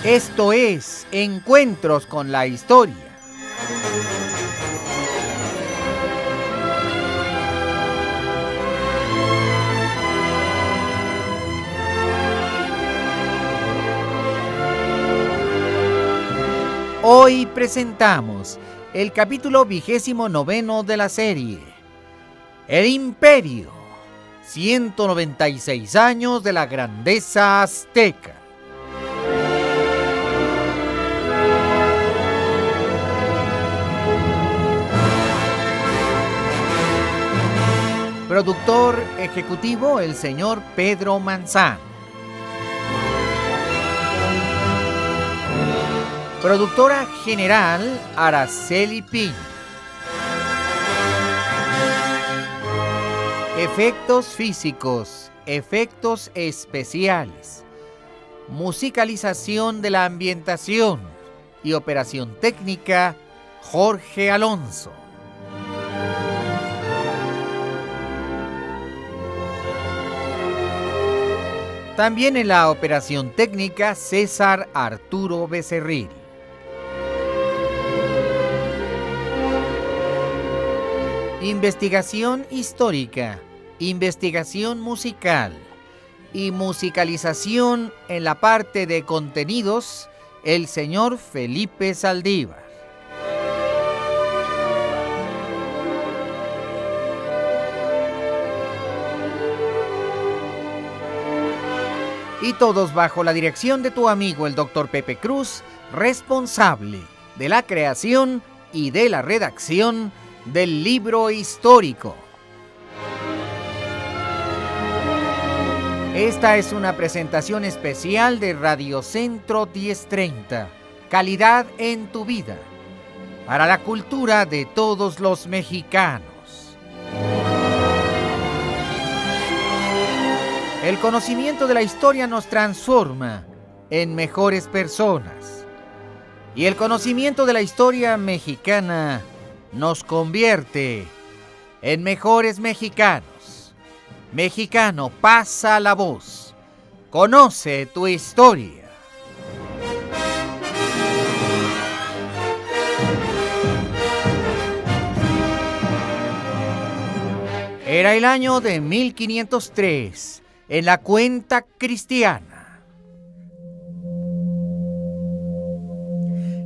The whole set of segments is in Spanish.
Esto es Encuentros con la Historia. Hoy presentamos el capítulo 29 de la serie, El Imperio, 196 años de la grandeza azteca. Productor ejecutivo, el señor Pedro Manzano. Productora general, Araceli Piña. Efectos físicos, efectos especiales, musicalización de la ambientación y operación técnica, Jorge Alonso. También en la operación técnica, César Arturo Becerril. Investigación histórica, investigación musical y musicalización en la parte de contenidos, el señor Felipe Saldívar. Y todos bajo la dirección de tu amigo el Dr. Pepe Cruz, responsable de la creación y de la redacción del libro histórico. Esta es una presentación especial de Radio Centro 1030, calidad en tu vida, para la cultura de todos los mexicanos. El conocimiento de la historia nos transforma en mejores personas. Y el conocimiento de la historia mexicana nos convierte en mejores mexicanos. Mexicano, pasa la voz. Conoce tu historia. Era el año de 1503. En la cuenta cristiana.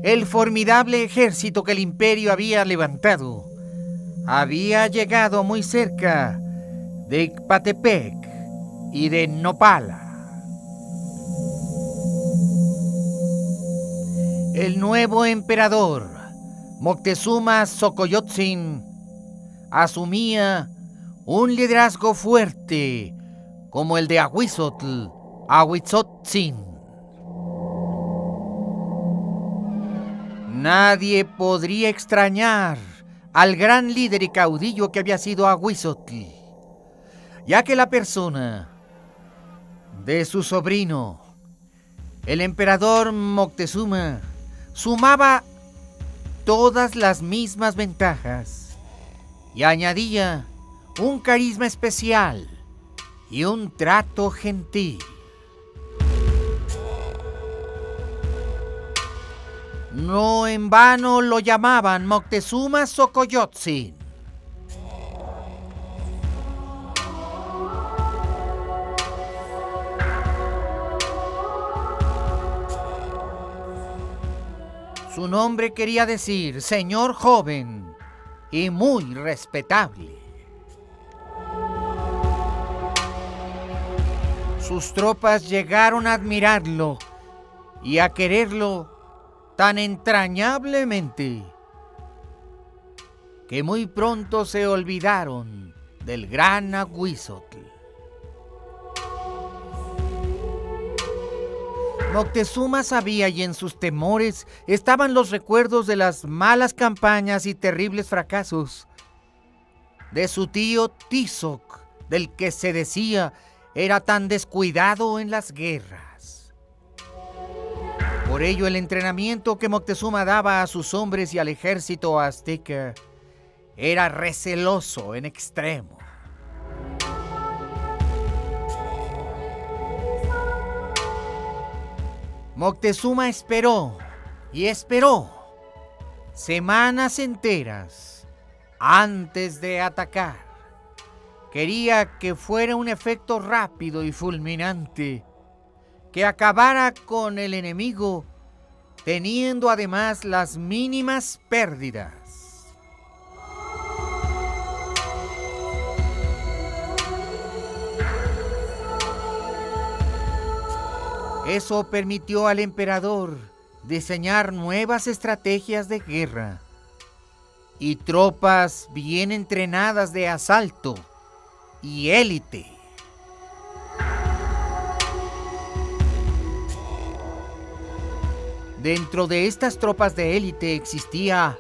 El formidable ejército que el imperio había levantado había llegado muy cerca de Icpatepec y de Nopala. El nuevo emperador, Moctezuma Xocoyotzin, asumía un liderazgo fuerte como el de Ahuizotzin. Nadie podría extrañar al gran líder y caudillo que había sido Ahuizotl, ya que la persona de su sobrino, el emperador Moctezuma, sumaba todas las mismas ventajas y añadía un carisma especial y un trato gentil. No en vano lo llamaban Moctezuma Xocoyotzin. Su nombre quería decir señor joven y muy respetable. Sus tropas llegaron a admirarlo y a quererlo tan entrañablemente que muy pronto se olvidaron del gran Ahuizotl. Moctezuma sabía, y en sus temores estaban los recuerdos de las malas campañas y terribles fracasos de su tío Tizoc, del que se decía era tan descuidado en las guerras. Por ello, el entrenamiento que Moctezuma daba a sus hombres y al ejército azteca era receloso en extremo. Moctezuma esperó y esperó semanas enteras antes de atacar. Quería que fuera un efecto rápido y fulminante, que acabara con el enemigo, teniendo además las mínimas pérdidas. Eso permitió al emperador diseñar nuevas estrategias de guerra y tropas bien entrenadas de asalto y élite. Dentro de estas tropas de élite existía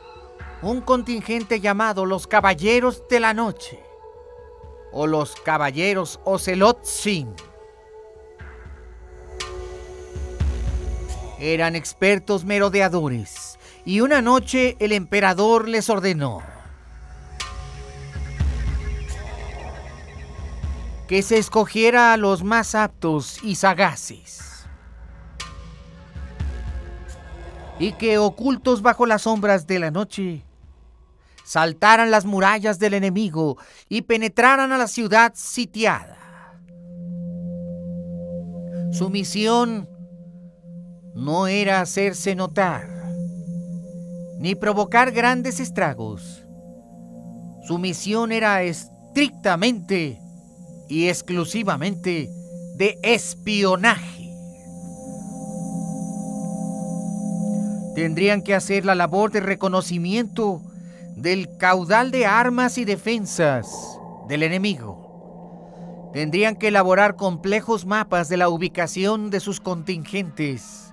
un contingente llamado los Caballeros de la Noche o los Caballeros Ocelotzin. Eran expertos merodeadores y una noche el emperador les ordenó que se escogiera a los más aptos y sagaces y que, ocultos bajo las sombras de la noche, saltaran las murallas del enemigo y penetraran a la ciudad sitiada. Su misión no era hacerse notar, ni provocar grandes estragos. Su misión era estrictamente y exclusivamente de espionaje. Tendrían que hacer la labor de reconocimiento del caudal de armas y defensas del enemigo. Tendrían que elaborar complejos mapas de la ubicación de sus contingentes.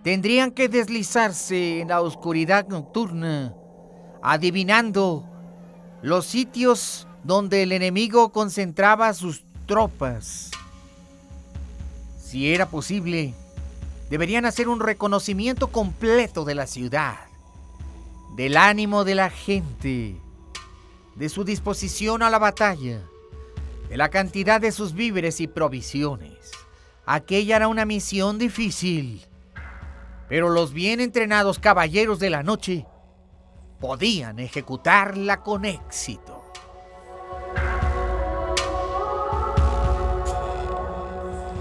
Tendrían que deslizarse en la oscuridad nocturna, adivinando los sitios donde el enemigo concentraba sus tropas. Si era posible, deberían hacer un reconocimiento completo de la ciudad, del ánimo de la gente, de su disposición a la batalla, de la cantidad de sus víveres y provisiones. Aquella era una misión difícil, pero los bien entrenados caballeros de la noche podían ejecutarla con éxito.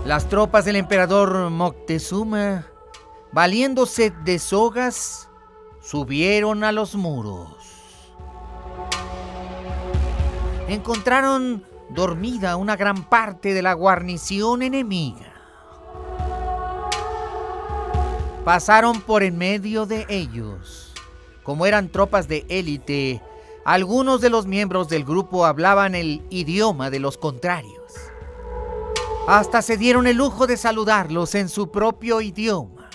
Las tropas del emperador Moctezuma, valiéndose de sogas, subieron a los muros. Encontraron dormida una gran parte de la guarnición enemiga. Pasaron por en medio de ellos. Como eran tropas de élite, algunos de los miembros del grupo hablaban el idioma de los contrarios. Hasta se dieron el lujo de saludarlos en su propio idioma.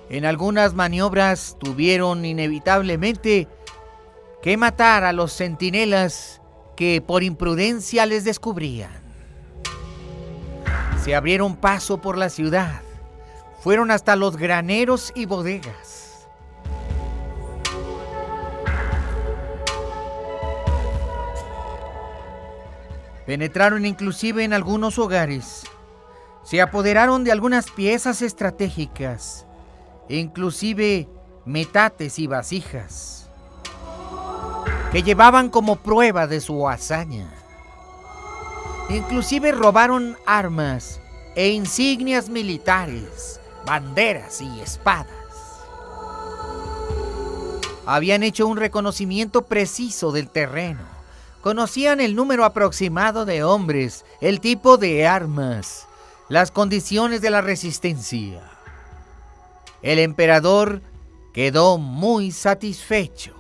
En algunas maniobras tuvieron inevitablemente que matar a los centinelas que por imprudencia les descubrían. Se abrieron paso por la ciudad, fueron hasta los graneros y bodegas. Penetraron inclusive en algunos hogares, se apoderaron de algunas piezas estratégicas, inclusive metates y vasijas, que llevaban como prueba de su hazaña. Inclusive robaron armas e insignias militares, banderas y espadas. Habían hecho un reconocimiento preciso del terreno. Conocían el número aproximado de hombres, el tipo de armas, las condiciones de la resistencia. El emperador quedó muy satisfecho.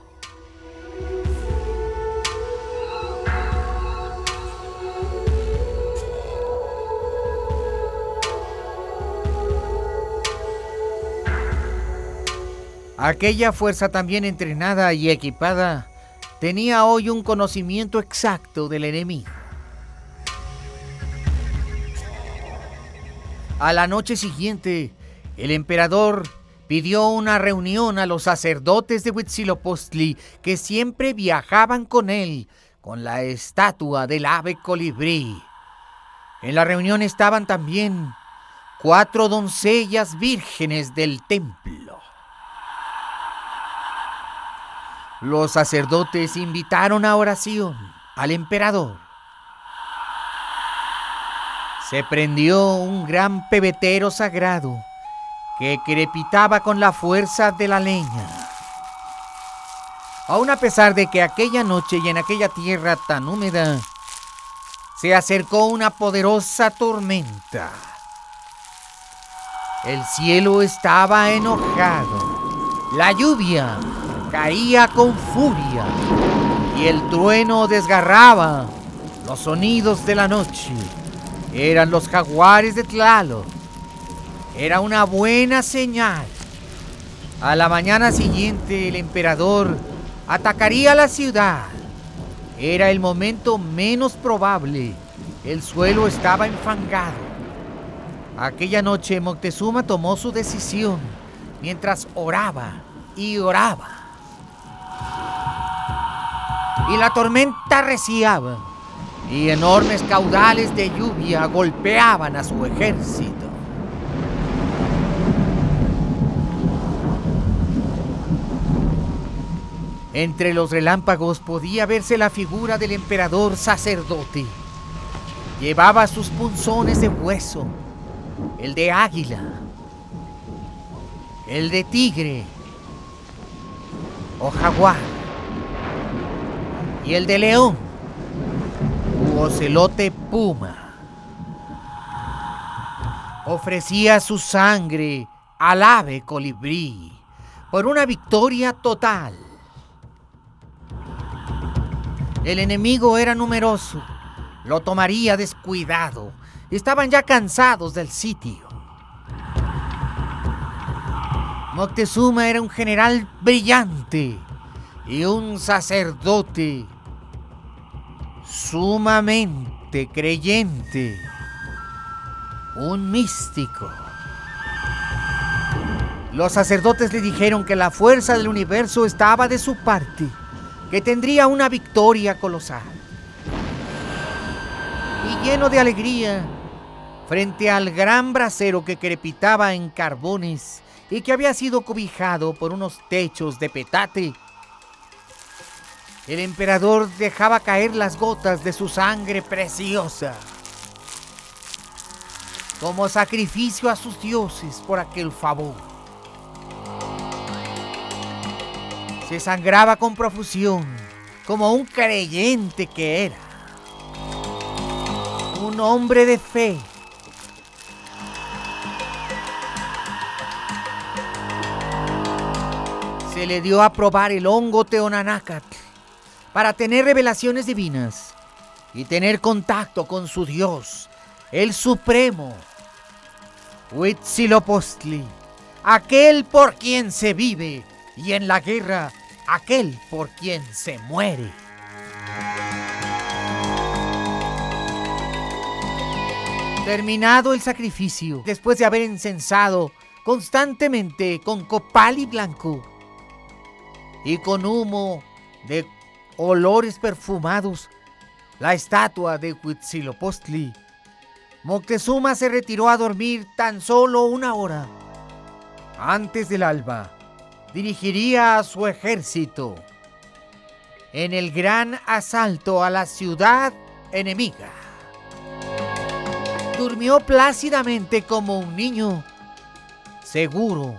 Aquella fuerza tan bien entrenada y equipada tenía hoy un conocimiento exacto del enemigo. A la noche siguiente, el emperador pidió una reunión a los sacerdotes de Huitzilopochtli que siempre viajaban con él, con la estatua del ave colibrí. En la reunión estaban también 4 doncellas vírgenes del templo. Los sacerdotes invitaron a oración al emperador. Se prendió un gran pebetero sagrado que crepitaba con la fuerza de la leña. Aun a pesar de que aquella noche y en aquella tierra tan húmeda se acercó una poderosa tormenta. El cielo estaba enojado, la lluvia caía con furia y el trueno desgarraba los sonidos de la noche. Eran los jaguares de Tlaloc. Era una buena señal. A la mañana siguiente el emperador atacaría la ciudad. Era el momento menos probable. El suelo estaba enfangado. Aquella noche Moctezuma tomó su decisión mientras oraba y oraba. Y la tormenta arreciaba y enormes caudales de lluvia golpeaban a su ejército. Entre los relámpagos podía verse la figura del emperador sacerdote. Llevaba sus punzones de hueso, el de águila, el de tigre o jaguar y el de león u ocelote puma. Ofrecía su sangre al ave colibrí por una victoria total. El enemigo era numeroso, lo tomaría descuidado. Estaban ya cansados del sitio. Moctezuma era un general brillante y un sacerdote sumamente creyente, un místico. Los sacerdotes le dijeron que la fuerza del universo estaba de su parte, que tendría una victoria colosal. Y lleno de alegría, frente al gran brasero que crepitaba en carbones y que había sido cobijado por unos techos de petate, el emperador dejaba caer las gotas de su sangre preciosa como sacrificio a sus dioses por aquel favor. Se sangraba con profusión, como un creyente que era. Un hombre de fe. Se le dio a probar el hongo Teonanácatl para tener revelaciones divinas y tener contacto con su Dios, el Supremo, Huitzilopochtli, aquel por quien se vive y en la guerra aquel por quien se muere. Terminado el sacrificio, después de haber encensado constantemente con copal y blanco y con humo de olores perfumados la estatua de Huitzilopochtli, Moctezuma se retiró a dormir tan solo 1 hora. Antes del alba, dirigiría a su ejército en el gran asalto a la ciudad enemiga. Durmió plácidamente como un niño, seguro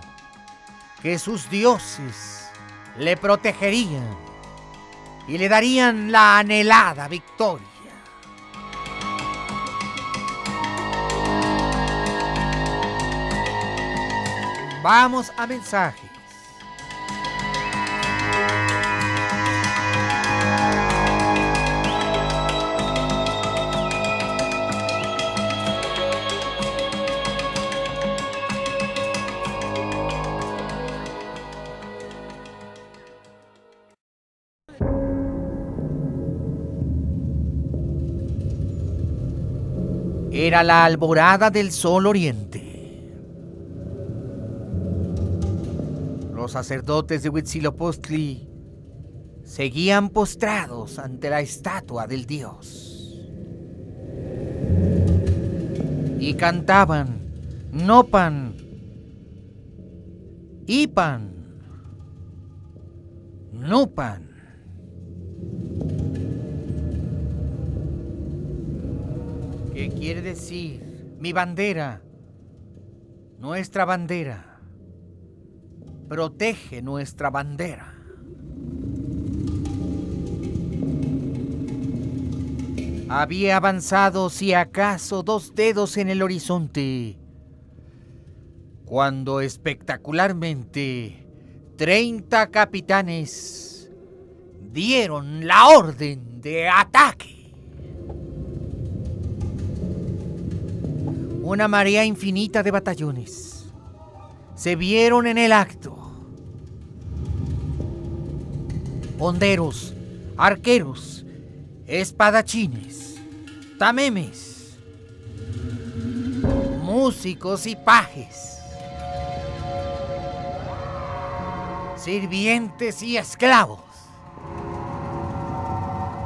que sus dioses le protegerían y le darían la anhelada victoria. Vamos a mensajes. Era la alborada del sol oriente. Los sacerdotes de Huitzilopochtli seguían postrados ante la estatua del dios. Y cantaban Nopan, Ipan, Nupan. ¿Qué quiere decir? Mi bandera, nuestra bandera. Protege nuestra bandera. Había avanzado si acaso 2 dedos en el horizonte, cuando espectacularmente 30 capitanes dieron la orden de ataque. Una marea infinita de batallones se vieron en el acto. Honderos, arqueros, espadachines, tamemes, músicos y pajes, sirvientes y esclavos.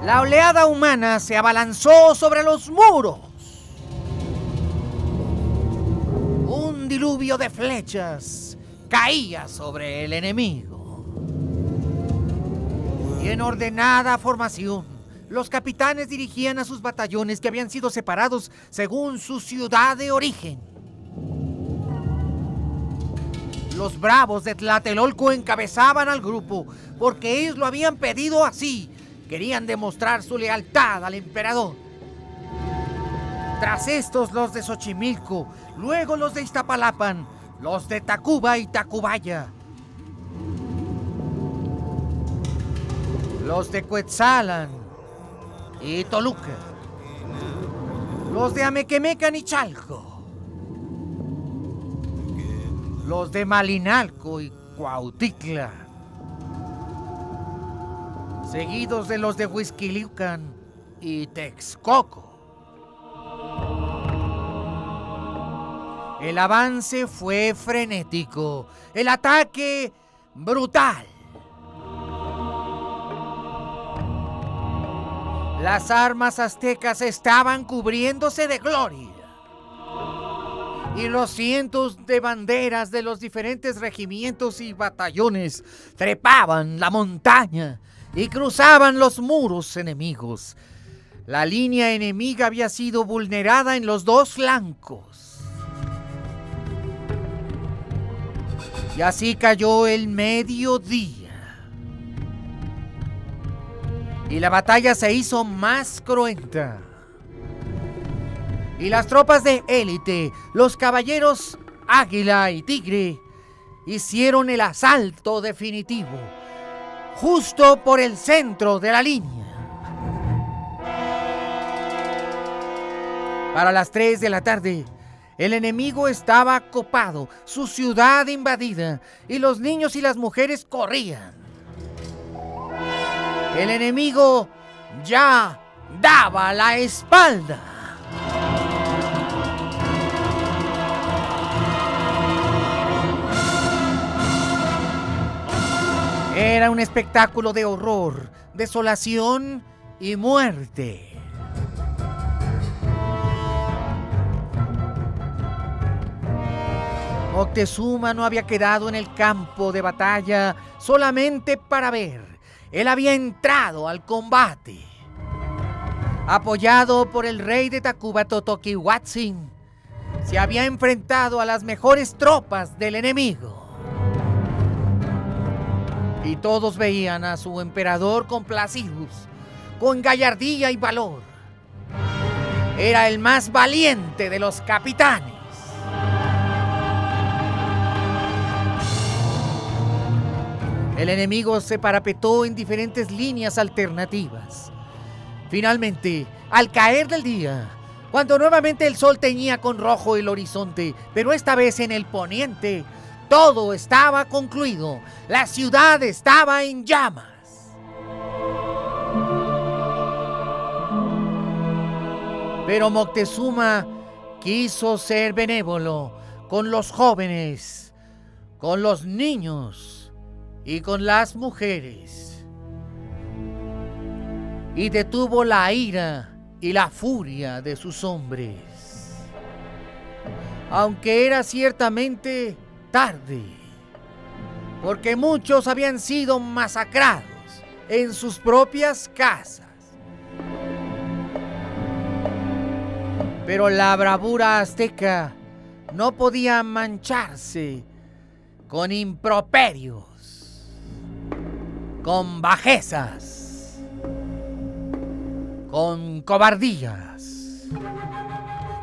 La oleada humana se abalanzó sobre los muros. Un diluvio de flechas caía sobre el enemigo. Y en ordenada formación, los capitanes dirigían a sus batallones que habían sido separados según su ciudad de origen. Los bravos de Tlatelolco encabezaban al grupo porque ellos lo habían pedido así. Querían demostrar su lealtad al emperador. Tras estos, los de Xochimilco, luego los de Iztapalapan, los de Tacuba y Tacubaya, los de Cuetzalan y Toluca, los de Amequemecan y Chalco, los de Malinalco y Cuautitla, seguidos de los de Huixquilucan y Texcoco. El avance fue frenético, el ataque brutal. Las armas aztecas estaban cubriéndose de gloria. Y los cientos de banderas de los diferentes regimientos y batallones trepaban la montaña y cruzaban los muros enemigos. La línea enemiga había sido vulnerada en los 2 flancos. Y así cayó el mediodía. Y la batalla se hizo más cruenta. Y las tropas de élite, los caballeros Águila y Tigre, hicieron el asalto definitivo, justo por el centro de la línea. Para las 3 de la tarde, el enemigo estaba copado, su ciudad invadida, y los niños y las mujeres corrían. El enemigo ya daba la espalda. Era un espectáculo de horror, desolación y muerte. Moctezuma no había quedado en el campo de batalla solamente para ver. Él había entrado al combate. Apoyado por el rey de Tacuba, Totoquihuatzin, se había enfrentado a las mejores tropas del enemigo. Y todos veían a su emperador complacidos, con gallardía y valor. Era el más valiente de los capitanes. El enemigo se parapetó en diferentes líneas alternativas. Finalmente, al caer del día, cuando nuevamente el sol teñía con rojo el horizonte, pero esta vez en el poniente, todo estaba concluido. La ciudad estaba en llamas. Pero Moctezuma quiso ser benévolo con los jóvenes, con los niños y con las mujeres. Y detuvo la ira y la furia de sus hombres. Aunque era ciertamente tarde, porque muchos habían sido masacrados en sus propias casas. Pero la bravura azteca no podía mancharse con improperios, con bajezas, con cobardías.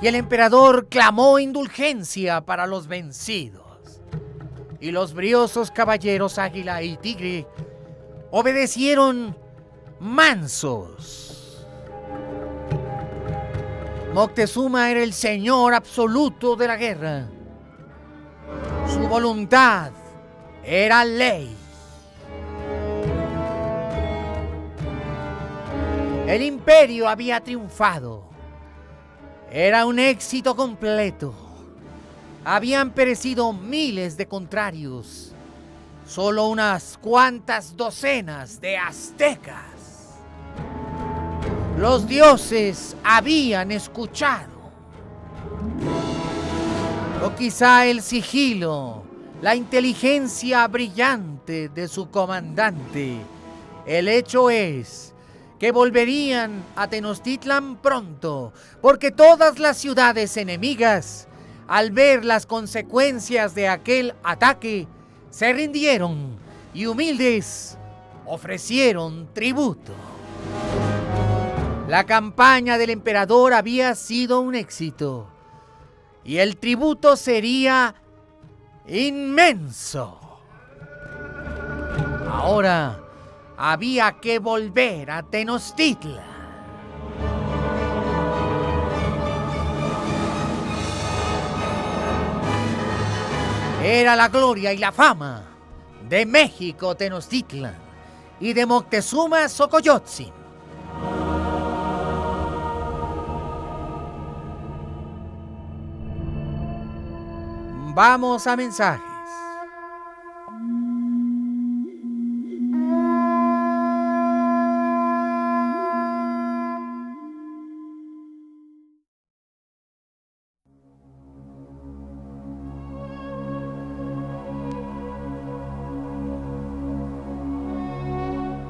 Y el emperador clamó indulgencia para los vencidos. Y los briosos caballeros Águila y Tigre obedecieron mansos. Moctezuma era el señor absoluto de la guerra. Su voluntad era ley. El imperio había triunfado. Era un éxito completo. Habían perecido miles de contrarios. Solo unas cuantas docenas de aztecas. Los dioses habían escuchado. O quizá el sigilo, la inteligencia brillante de su comandante. El hecho es que volverían a Tenochtitlan pronto, porque todas las ciudades enemigas, al ver las consecuencias de aquel ataque, se rindieron y humildes ofrecieron tributo. La campaña del emperador había sido un éxito y el tributo sería inmenso. Ahora había que volver a Tenochtitlan. Era la gloria y la fama de México Tenochtitlan y de Moctezuma Xocoyotzin. Vamos a mensajes.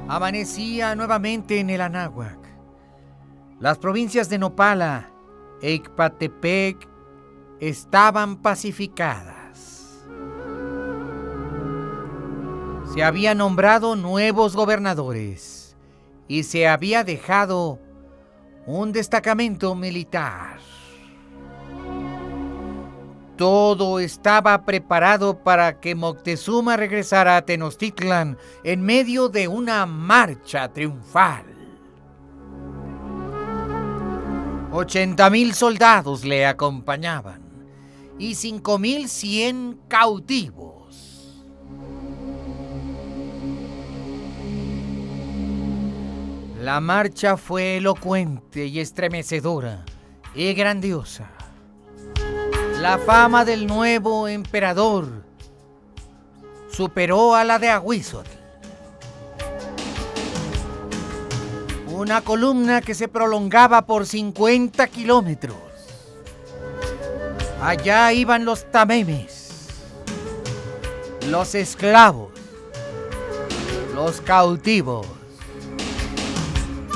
Amanecía nuevamente en el Anáhuac. Las provincias de Nopala e Ixpatepec estaban pacificadas. Se habían nombrado nuevos gobernadores y se había dejado un destacamento militar. Todo estaba preparado para que Moctezuma regresara a Tenochtitlan en medio de una marcha triunfal. 80,000 soldados le acompañaban y 5,100 cautivos. La marcha fue elocuente y estremecedora y grandiosa. La fama del nuevo emperador superó a la de Ahuizotl. Una columna que se prolongaba por 50 kilómetros. Allá iban los tamemes, los esclavos, los cautivos,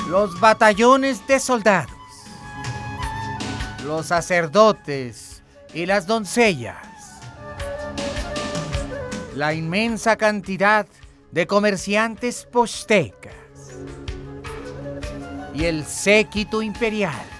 los batallones de soldados, los sacerdotes y las doncellas, la inmensa cantidad de comerciantes poztecas y el séquito imperial.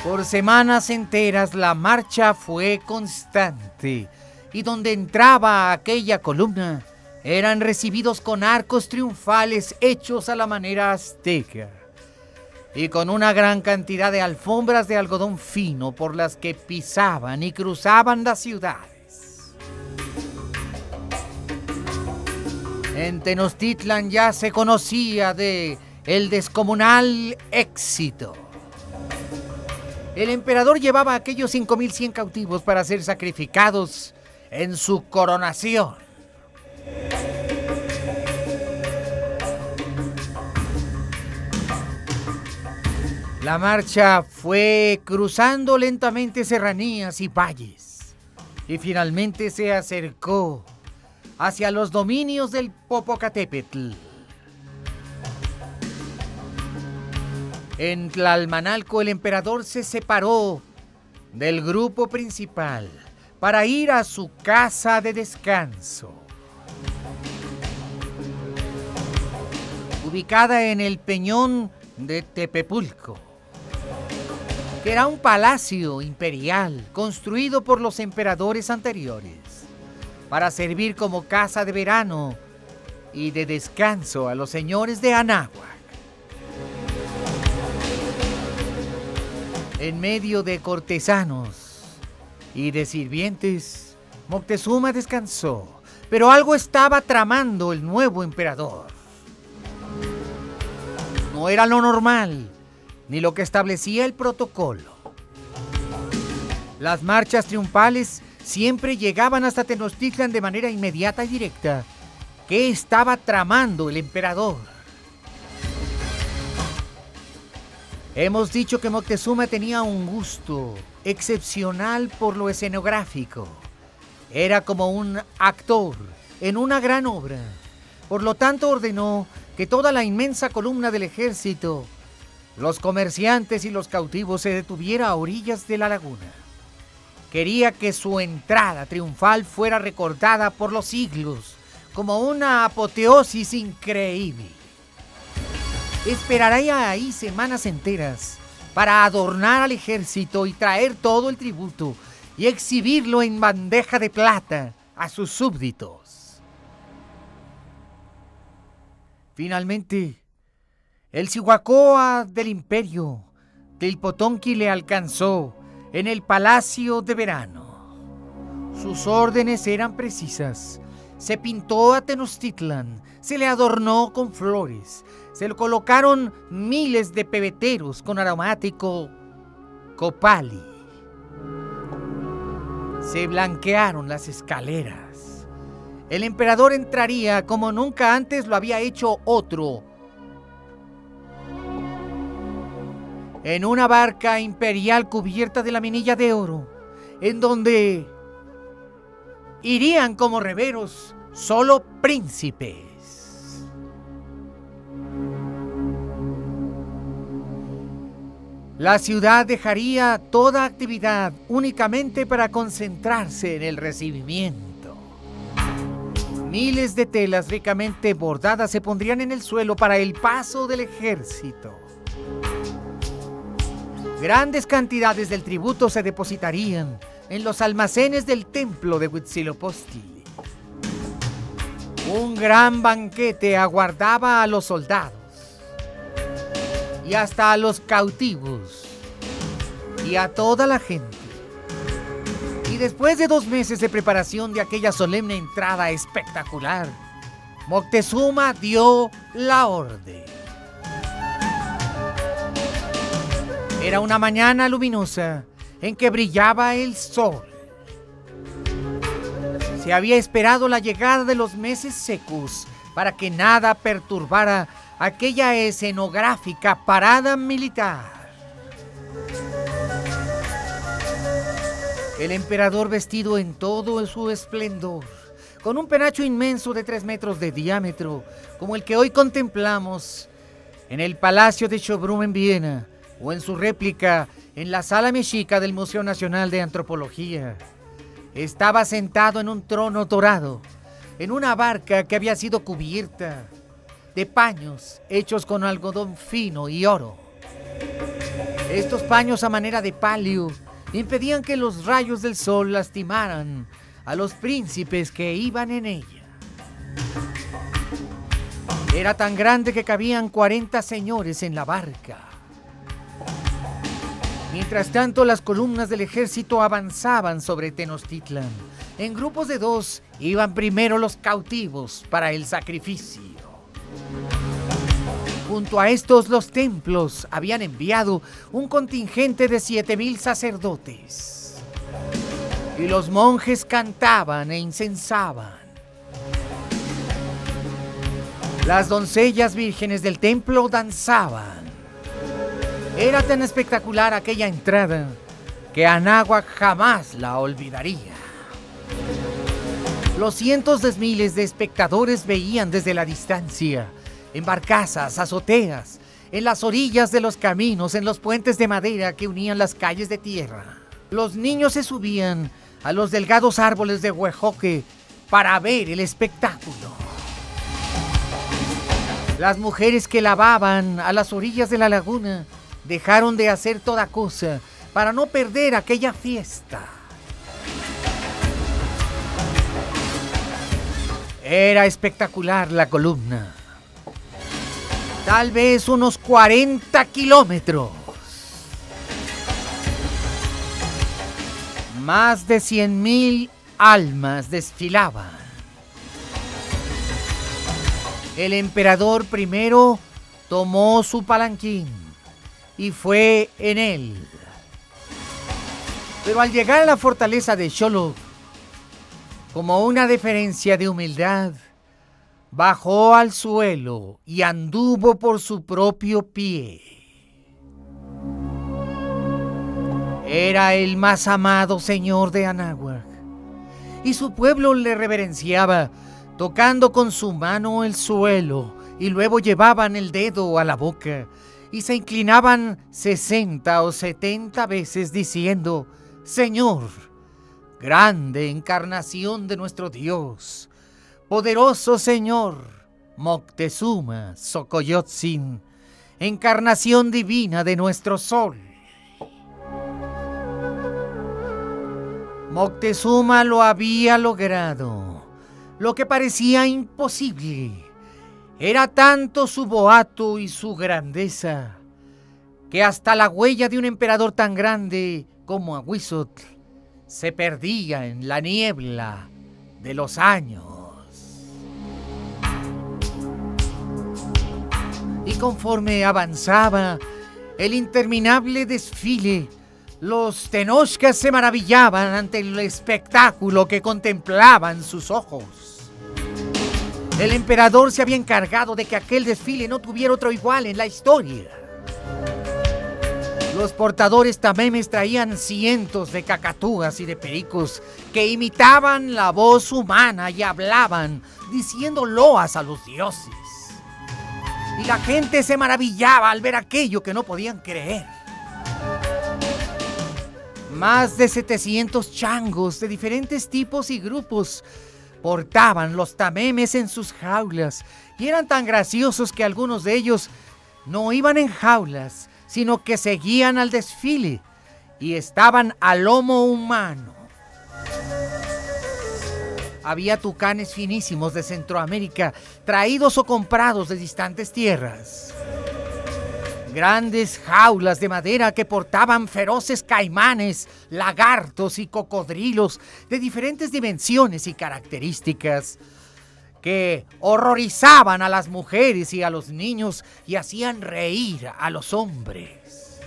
Por semanas enteras la marcha fue constante y donde entraba aquella columna eran recibidos con arcos triunfales hechos a la manera azteca y con una gran cantidad de alfombras de algodón fino por las que pisaban y cruzaban las ciudades. En Tenochtitlan ya se conocía de el descomunal éxito. el emperador llevaba a aquellos 5.100 cautivos para ser sacrificados en su coronación. La marcha fue cruzando lentamente serranías y valles y finalmente se acercó hacia los dominios del Popocatépetl. En Tlalmanalco el emperador se separó del grupo principal para ir a su casa de descanso, ubicada en el Peñón de Tepepulco, que era un palacio imperial construido por los emperadores anteriores para servir como casa de verano y de descanso a los señores de Anáhuac. En medio de cortesanos y de sirvientes, Moctezuma descansó, pero algo estaba tramando el nuevo emperador. No era lo normal, ni lo que establecía el protocolo. Las marchas triunfales siempre llegaban hasta Tenochtitlan de manera inmediata y directa. ¿Qué estaba tramando el emperador? Hemos dicho que Moctezuma tenía un gusto excepcional por lo escenográfico. Era como un actor en una gran obra. Por lo tanto, ordenó que toda la inmensa columna del ejército, los comerciantes y los cautivos se detuviera a orillas de la laguna. Quería que su entrada triunfal fuera recordada por los siglos como una apoteosis increíble. Esperaría ahí semanas enteras para adornar al ejército y traer todo el tributo y exhibirlo en bandeja de plata a sus súbditos. Finalmente, el Cihuacóatl del imperio, Tlilpotonki, le alcanzó en el palacio de verano. Sus órdenes eran precisas. Se pintó a Tenochtitlan, se le adornó con flores, se le colocaron miles de pebeteros con aromático copali. Se blanquearon las escaleras. El emperador entraría como nunca antes lo había hecho otro, en una barca imperial cubierta de laminilla de oro, en donde irían como reveros solo príncipes. La ciudad dejaría toda actividad únicamente para concentrarse en el recibimiento. Miles de telas ricamente bordadas se pondrían en el suelo para el paso del ejército. Grandes cantidades del tributo se depositarían en los almacenes del templo de Huitzilopochtli. Un gran banquete aguardaba a los soldados y hasta a los cautivos y a toda la gente. Y después de 2 meses de preparación de aquella solemne entrada espectacular, Moctezuma dio la orden. Era una mañana luminosa en que brillaba el sol. Se había esperado la llegada de los meses secos para que nada perturbara aquella escenográfica parada militar. El emperador, vestido en todo su esplendor, con un penacho inmenso de 3 metros de diámetro, como el que hoy contemplamos en el Palacio de Schönbrunn en Viena, o en su réplica en la Sala Mexica del Museo Nacional de Antropología, estaba sentado en un trono dorado, en una barca que había sido cubierta de paños hechos con algodón fino y oro. Estos paños, a manera de palio, impedían que los rayos del sol lastimaran a los príncipes que iban en ella. Era tan grande que cabían 40 señores en la barca. Mientras tanto, las columnas del ejército avanzaban sobre Tenochtitlan. En grupos de 2 iban primero los cautivos para el sacrificio. Junto a estos, los templos habían enviado un contingente de 7,000 sacerdotes. Y los monjes cantaban e incensaban. Las doncellas vírgenes del templo danzaban. Era tan espectacular aquella entrada que Anáhuac jamás la olvidaría. Los cientos de miles de espectadores veían desde la distancia, en barcazas, azoteas, en las orillas de los caminos, en los puentes de madera que unían las calles de tierra. Los niños se subían a los delgados árboles de huejoque para ver el espectáculo. Las mujeres que lavaban a las orillas de la laguna dejaron de hacer toda cosa para no perder aquella fiesta. Era espectacular la columna. Tal vez unos 40 kilómetros. Más de 100,000 almas desfilaban. El emperador primero tomó su palanquín y fue en él. Pero al llegar a la fortaleza de Xolotl, como una deferencia de humildad, bajó al suelo y anduvo por su propio pie. Era el más amado señor de Anáhuac, y su pueblo le reverenciaba, tocando con su mano el suelo, y luego llevaban el dedo a la boca, y se inclinaban 60 o 70 veces diciendo: Señor, grande encarnación de nuestro Dios, poderoso Señor, Moctezuma Xocoyotzin, encarnación divina de nuestro sol. Moctezuma lo había logrado, lo que parecía imposible. Era tanto su boato y su grandeza, que hasta la huella de un emperador tan grande como Ahuizotl se perdía en la niebla de los años. Y conforme avanzaba el interminable desfile, los tenochcas se maravillaban ante el espectáculo que contemplaban sus ojos. El emperador se había encargado de que aquel desfile no tuviera otro igual en la historia. Los portadores tamemes traían cientos de cacatúas y de pericos que imitaban la voz humana y hablaban diciendo loas a los dioses. Y la gente se maravillaba al ver aquello que no podían creer. Más de 700 changos de diferentes tipos y grupos portaban los tamemes en sus jaulas y eran tan graciosos que algunos de ellos no iban en jaulas, sino que seguían al desfile y estaban a lomo humano. Había tucanes finísimos de Centroamérica, traídos o comprados de distantes tierras. Grandes jaulas de madera que portaban feroces caimanes, lagartos y cocodrilos de diferentes dimensiones y características, que horrorizaban a las mujeres y a los niños y hacían reír a los hombres.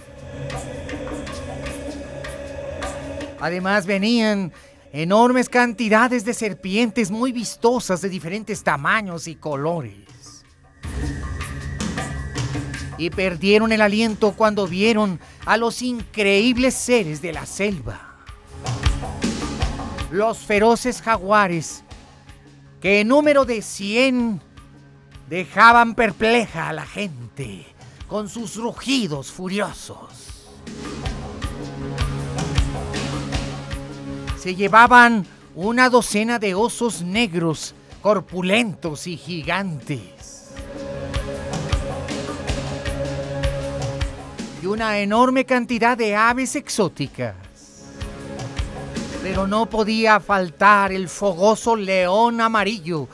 Además venían enormes cantidades de serpientes muy vistosas de diferentes tamaños y colores. Y perdieron el aliento cuando vieron a los increíbles seres de la selva. Los feroces jaguares, que en número de 100 dejaban perpleja a la gente con sus rugidos furiosos. Se llevaban una docena de osos negros, corpulentos y gigantes. Y una enorme cantidad de aves exóticas. Pero no podía faltar el fogoso león amarillo,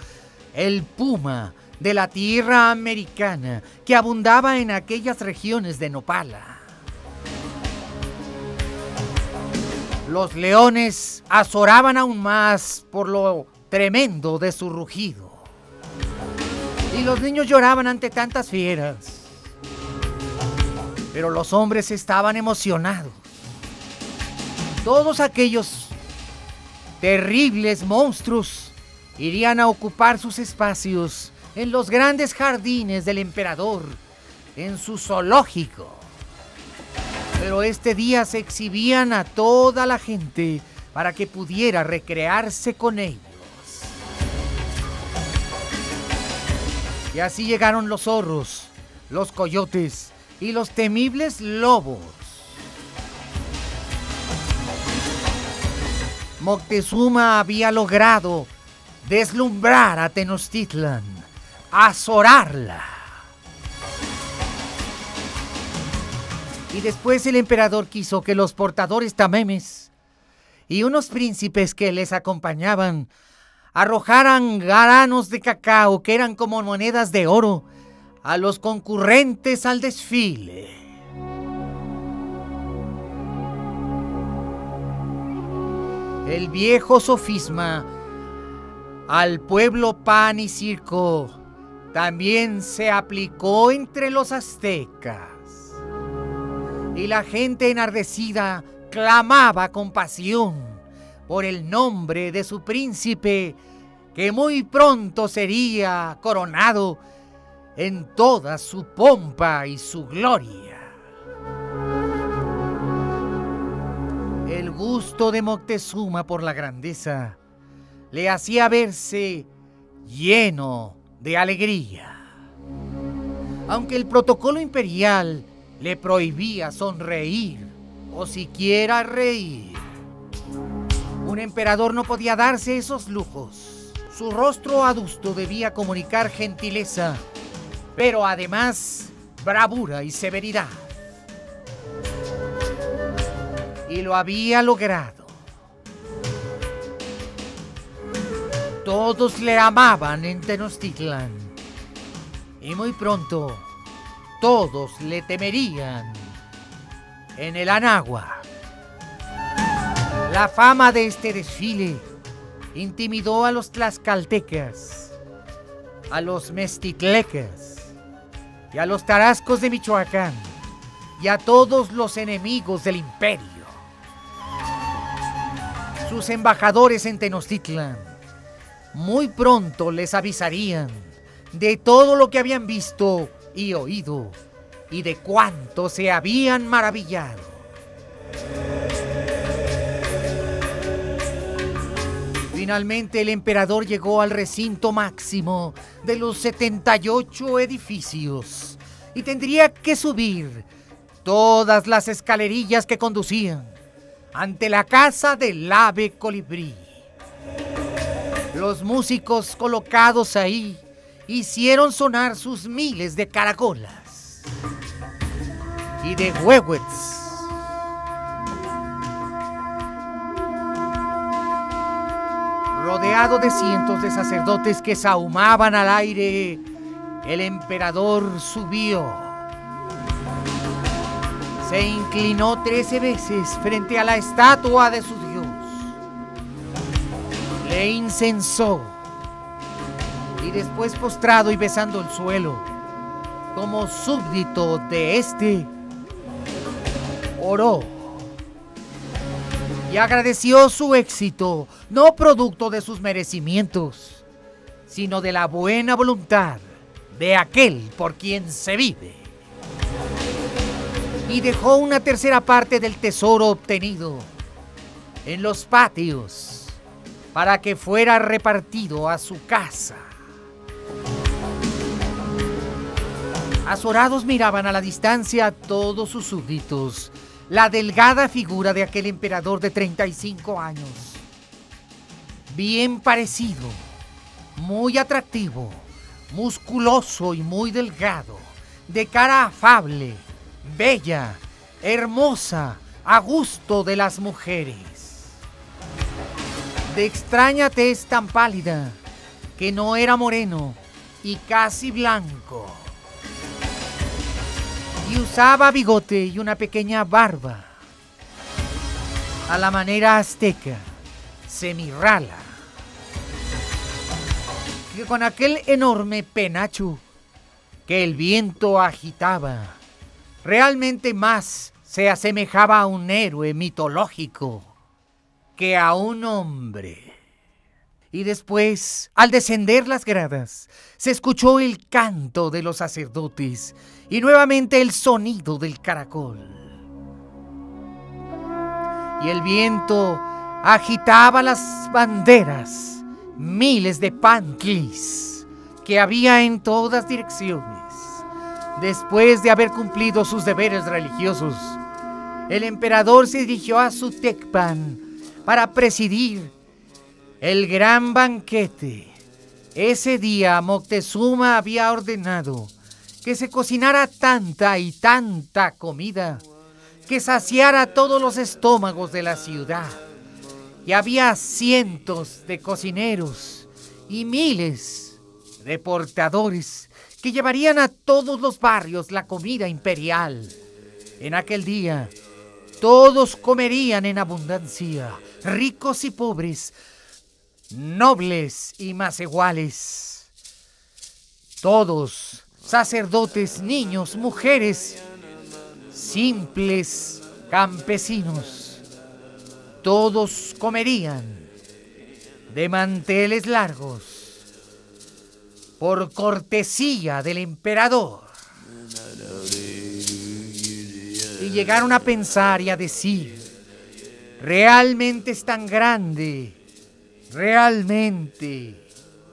el puma de la tierra americana que abundaba en aquellas regiones de Nopala. Los leones azoraban aún más por lo tremendo de su rugido. Y los niños lloraban ante tantas fieras. Pero los hombres estaban emocionados. Todos aquellos terribles monstruos irían a ocupar sus espacios en los grandes jardines del emperador, en su zoológico. Pero este día se exhibían a toda la gente para que pudiera recrearse con ellos. Y así llegaron los zorros, los coyotes y los temibles lobos. Moctezuma había logrado deslumbrar a Tenochtitlan, azorarla. Y después el emperador quiso que los portadores tamemes y unos príncipes que les acompañaban arrojaran granos de cacao que eran como monedas de oro a los concurrentes al desfile. El viejo sofisma al pueblo pan y circo también se aplicó entre los aztecas. Y la gente enardecida clamaba con pasión por el nombre de su príncipe, que muy pronto sería coronado en toda su pompa y su gloria. El gusto de Moctezuma por la grandeza le hacía verse lleno de alegría. Aunque el protocolo imperial le prohibía sonreír o siquiera reír, un emperador no podía darse esos lujos. Su rostro adusto debía comunicar gentileza, pero además bravura y severidad. Y lo había logrado. Todos le amaban en Tenochtitlan. Y muy pronto, todos le temerían en el Anáhuac. La fama de este desfile intimidó a los tlaxcaltecas, a los meztitlecas y a los tarascos de Michoacán y a todos los enemigos del imperio. Sus embajadores en Tenochtitlan muy pronto les avisarían de todo lo que habían visto y oído y de cuánto se habían maravillado. Finalmente el emperador llegó al recinto máximo de los 78 edificios y tendría que subir todas las escalerillas que conducían ante la casa del ave colibrí. Los músicos colocados ahí hicieron sonar sus miles de caracolas y de huehuets. Rodeado de cientos de sacerdotes que sahumaban al aire, el emperador subió. Se inclinó 13 veces frente a la estatua de su dios. Le incensó. Y después, postrado y besando el suelo, como súbdito de este, oró. Y agradeció su éxito, no producto de sus merecimientos, sino de la buena voluntad de aquel por quien se vive. Y dejó una tercera parte del tesoro obtenido en los patios para que fuera repartido a su casa. Azorados miraban a la distancia a todos sus súbditos la delgada figura de aquel emperador de 35 años. Bien parecido, muy atractivo, musculoso y muy delgado, de cara afable, bella, hermosa, a gusto de las mujeres. De extraña tez tan pálida, que no era moreno y casi blanco. Y usaba bigote y una pequeña barba, a la manera azteca, semirrala, que con aquel enorme penacho que el viento agitaba, realmente más se asemejaba a un héroe mitológico que a un hombre. Y después, al descender las gradas, se escuchó el canto de los sacerdotes y nuevamente el sonido del caracol. Y el viento agitaba las banderas, miles de pantlis que había en todas direcciones. Después de haber cumplido sus deberes religiosos, el emperador se dirigió a su Tecpan para presidir el gran banquete. Ese día Moctezuma había ordenado que se cocinara tanta y tanta comida que saciara todos los estómagos de la ciudad. Y había cientos de cocineros y miles de portadores que llevarían a todos los barrios la comida imperial. En aquel día, todos comerían en abundancia, ricos y pobres, nobles y más iguales. Todos, sacerdotes, niños, mujeres, simples campesinos, todos comerían de manteles largos por cortesía del emperador. Y llegaron a pensar y a decir: realmente es tan grande, realmente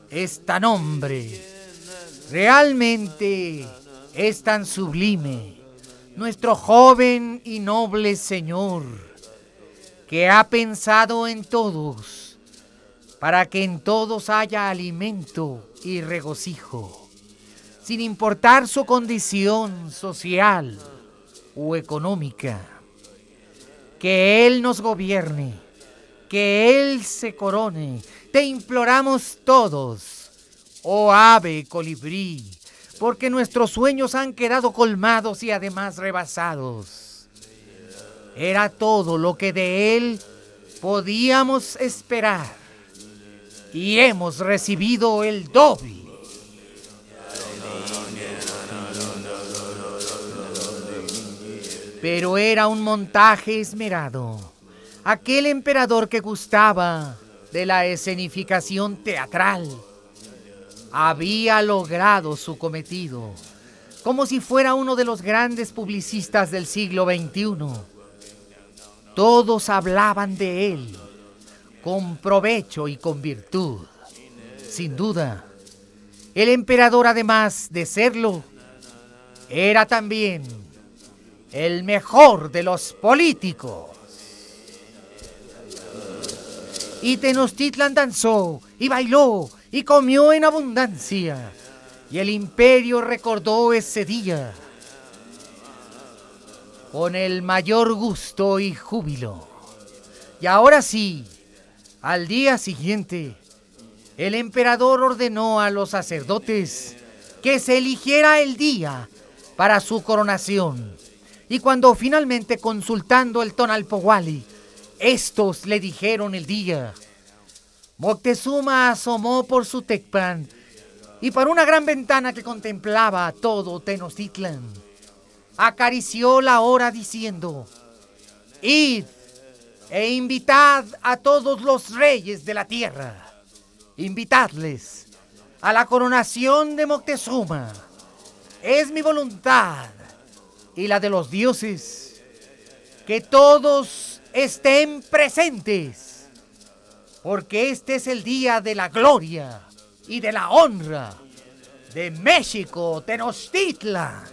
es tan hombre, realmente es tan sublime nuestro joven y noble señor, que ha pensado en todos, para que en todos haya alimento y regocijo, sin importar su condición social o económica. Que Él nos gobierne, que Él se corone. Te imploramos todos, oh ave colibrí, porque nuestros sueños han quedado colmados y además rebasados. Era todo lo que de Él podíamos esperar, y hemos recibido el doble. Pero era un montaje esmerado. Aquel emperador que gustaba de la escenificación teatral había logrado su cometido, como si fuera uno de los grandes publicistas del siglo XXI. Todos hablaban de él, con provecho y con virtud. Sin duda, el emperador, además de serlo, era también el mejor de los políticos. Y Tenochtitlan danzó y bailó y comió en abundancia, y el imperio recordó ese día con el mayor gusto y júbilo. Y ahora sí, al día siguiente, el emperador ordenó a los sacerdotes que se eligiera el día para su coronación. Y cuando finalmente, consultando el Tonalpohualli, estos le dijeron el día, Moctezuma asomó por su Tecpan y por una gran ventana que contemplaba todo Tenochtitlan, acarició la hora diciendo: id e invitad a todos los reyes de la tierra, invitadles a la coronación de Moctezuma. Es mi voluntad y la de los dioses que todos estén presentes, porque este es el día de la gloria y de la honra de México Tenochtitlan.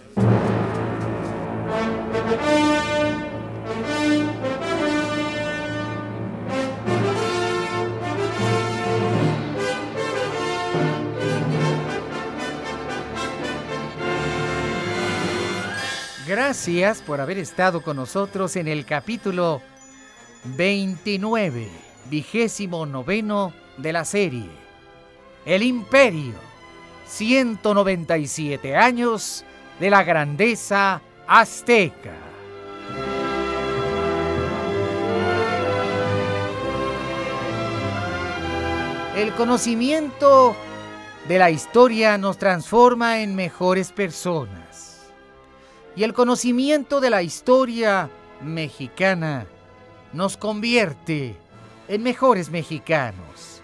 Gracias por haber estado con nosotros en el capítulo 29, 29 de la serie El Imperio, 197 años de la grandeza azteca. El conocimiento de la historia nos transforma en mejores personas. Y el conocimiento de la historia mexicana nos convierte en mejores mexicanos.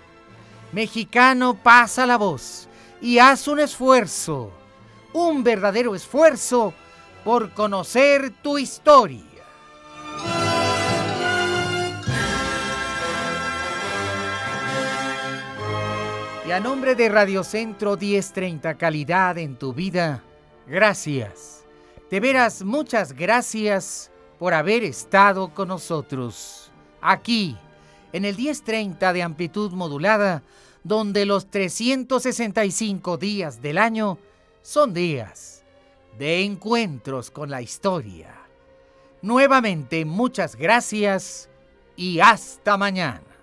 Mexicano, pasa la voz y haz un esfuerzo, un verdadero esfuerzo por conocer tu historia. Y a nombre de Radio Centro 1030, calidad en tu vida, gracias. De veras, muchas gracias por haber estado con nosotros. Aquí, en el 1030 de amplitud modulada, donde los 365 días del año son días de encuentros con la historia. Nuevamente, muchas gracias y hasta mañana.